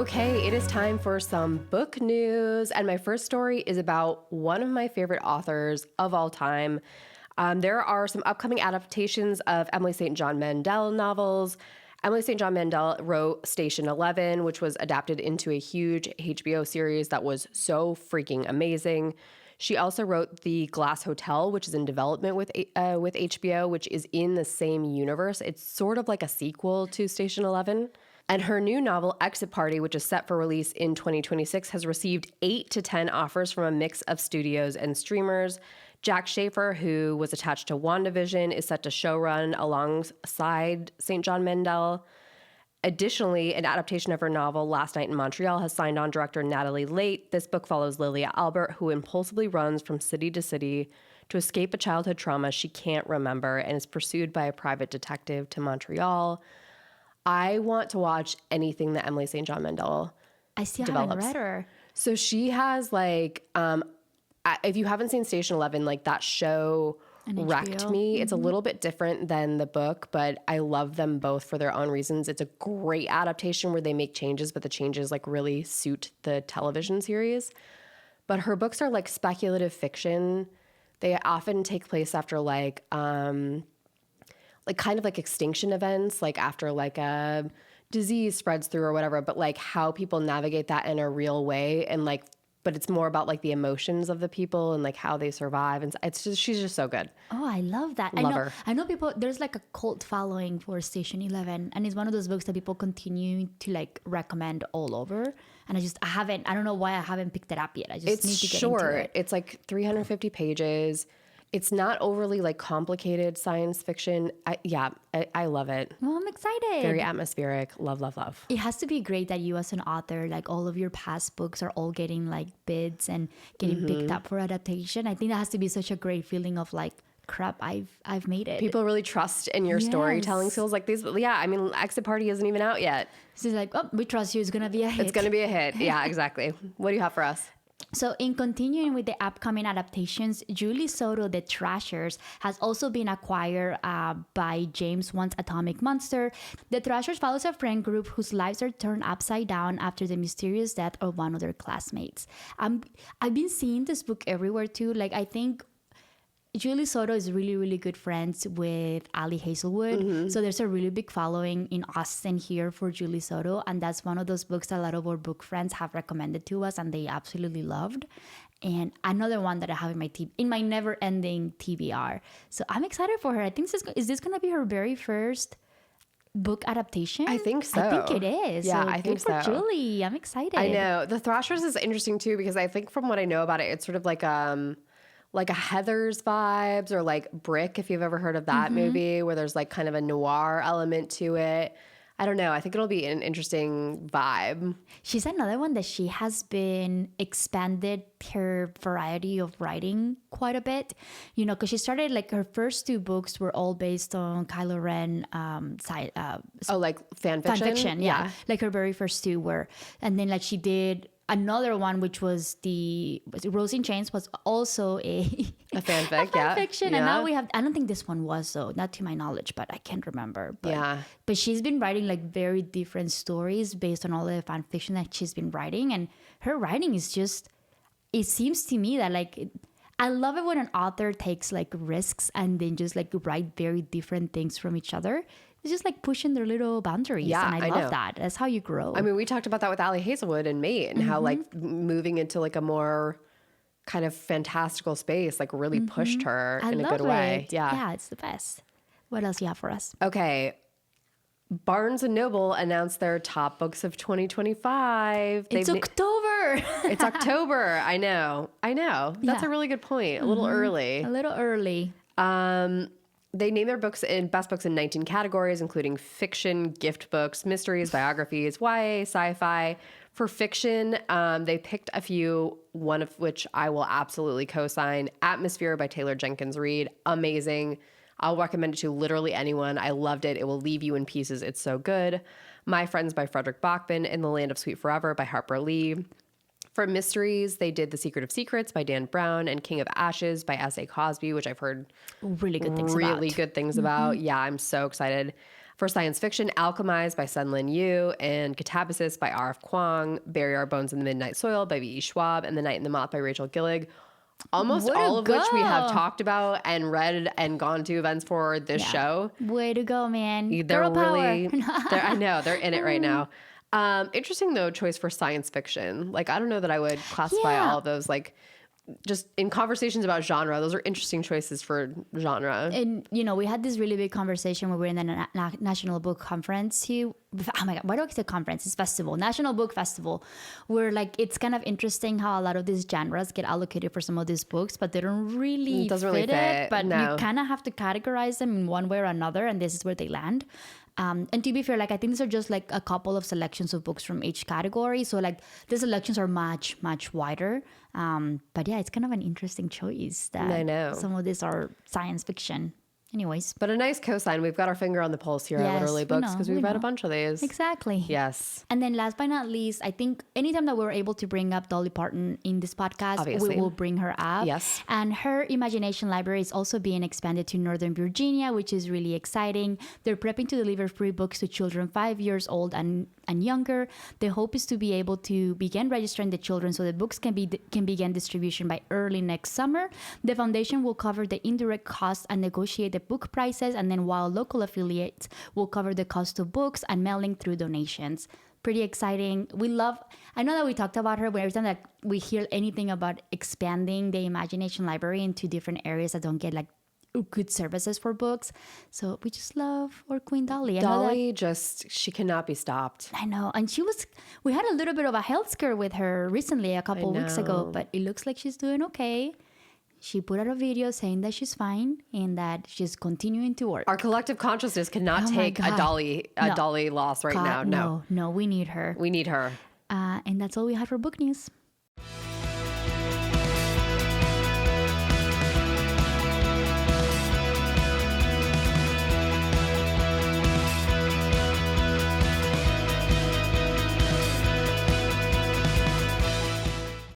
Okay, it is time for some book news. And my first story is about one of my favorite authors of all time. There are some upcoming adaptations of Emily St. John Mandel novels. Emily St. John Mandel wrote Station 11, which was adapted into a huge HBO series that was so freaking amazing. She also wrote The Glass Hotel, which is in development with HBO, which is in the same universe. It's sort of like a sequel to Station 11. And her new novel, Exit Party, which is set for release in 2026, has received 8 to 10 offers from a mix of studios and streamers. Jack Schaefer, who was attached to WandaVision, is set to showrun alongside St. John Mandel. Additionally, an adaptation of her novel, Last Night in Montreal, has signed on director Natalie Late. This book follows Lilia Albert, who impulsively runs from city to city to escape a childhood trauma she can't remember and is pursued by a private detective to Montreal. I want to watch anything that Emily St. John Mandel I still develops. haven't read her. So she has like, if you haven't seen Station 11, like that show wrecked me. It's a little bit different than the book, but I love them both for their own reasons. It's a great adaptation where they make changes, but the changes like really suit the television series. But her books are like speculative fiction. They often take place after like kind of like extinction events, like after like a disease spreads through or whatever, but like how people navigate that in a real way. And like, but it's more about like the emotions of the people and like how they survive. And it's just, she's just so good. Oh, I love that. Love her. I know people, there's like a cult following for Station 11, and it's one of those books that people continue to like recommend all over. And I don't know why I haven't picked it up yet. I just need to get into it. It's like 350 pages. It's not overly like complicated science fiction. I love it. Well, I'm excited. Very atmospheric. Love, love, love. It has to be great that you as an author, like all of your past books are all getting like bids and getting picked up for adaptation. I think that has to be such a great feeling of like, crap, I've made it. People really trust in your storytelling skills like these. Yeah, I mean, Exit Party isn't even out yet. So it's like, oh, we trust you. It's going to be a hit. It's going to be a hit. Yeah, exactly. What do you have for us? So in continuing with the upcoming adaptations, Julie Soto, The Thrashers, has also been acquired by James Wan's Atomic Monster. The Thrashers follows a friend group whose lives are turned upside down after the mysterious death of one of their classmates. I've been seeing this book everywhere too. Like, I think Julie Soto is really, really good friends with Ali Hazelwood. So there's a really big following in Austin here for Julie Soto. And that's one of those books that a lot of our book friends have recommended to us and they absolutely loved. And another one that I have in my never-ending TBR. So I'm excited for her. I think is this going to be her very first book adaptation? I think so. I think it is. Yeah, so I think so. Good for Julie. I'm excited. I know. The Thrashers is interesting too because I think from what I know about it, it's sort of like a Heathers vibes or like Brick, if you've ever heard of that movie, where there's like kind of a noir element to it. I don't know. I think it'll be an interesting vibe. She's another one that she has been expanded her variety of writing quite a bit, because she started like her first 2 books were all based on Kylo Ren like fan fiction? Yeah. Like her very first 2 were. And then like she did another one, which was Rose in Chains, was also a fanfic, fanfiction. Yeah. And now we have, I don't think this one was though, not to my knowledge, but I can't remember. But she's been writing like very different stories based on all the fanfiction that she's been writing. And her writing is just, it seems to me that like, I love it when an author takes like risks and then just like write very different things from each other. It's just like pushing their little boundaries. Yeah, and I love that. That's how you grow. I mean, we talked about that with Ali Hazelwood and Mate and how like moving into like a more kind of fantastical space like really pushed her in a good way. Yeah, it's the best. What else do you have for us? Okay. Barnes & Noble announced their top books of 2025. It's October. It's October. I know. That's a really good point. A little early. They named their best books in 19 categories, including fiction, gift books, mysteries, biographies, YA, sci-fi. For fiction, they picked a few, one of which I will absolutely co-sign. Atmosphere by Taylor Jenkins Reid. Amazing. I'll recommend it to literally anyone. I loved it. It will leave you in pieces. It's so good. My Friends by Fredrik Backman. In the Land of Sweet Forever by Harper Lee. For mysteries, they did The Secret of Secrets by Dan Brown and King of Ashes by S.A. Cosby, which I've heard really good things about. Yeah, I'm so excited. For science fiction, Alchemised by SenLinYu and Katabasis by R.F. Kuang, Bury Our Bones in the Midnight Soil by V.E. Schwab, and The Night and the Moth by Rachel Gillig. Almost Way to all of which we have go. talked about and read and gone to events for this show. Way to go, man. They're Girl really, power. I know, they're in it right now. Interesting, though, choice for science fiction. Like, I don't know that I would classify all of those, like, just in conversations about genre, those are interesting choices for genre. And, you know, we had this really big conversation when we were in the National Book Conference too. Oh my God, why do I say conference? It's festival, National Book Festival, where like it's kind of interesting how a lot of these genres get allocated for some of these books, but they don't really fit it. But you kind of have to categorize them in one way or another, and this is where they land. And to be fair, like I think these are just like a couple of selections of books from each category. So like the selections are much, much wider. But yeah, it's kind of an interesting choice that I know. Some of these are science fiction. Anyways. But a nice cosign. We've got our finger on the pulse here at Literally Books because we've read a bunch of these. Exactly. Yes. And then last but not least, I think anytime that we're able to bring up Dolly Parton in this podcast, we will bring her up. Yes. And her imagination library is also being expanded to Northern Virginia, which is really exciting. They're prepping to deliver free books to children 5 years old and younger. The hope is to be able to begin registering the children so the books can begin distribution by early next summer. The foundation will cover the indirect costs and negotiate the book prices, and then while local affiliates will cover the cost of books and mailing through donations. Pretty exciting. I know that we talked about her, but every time that we hear anything about expanding the imagination library into different areas that don't get like good services for books. So we just love our Queen Dolly. Dolly she cannot be stopped. I know. And we had a little bit of a health scare with her recently, a couple of weeks ago, but it looks like she's doing okay. She put out a video saying that she's fine and that she's continuing to work. Our collective consciousness cannot take a Dolly loss right now. No, we need her. We need her. And that's all we had for book news.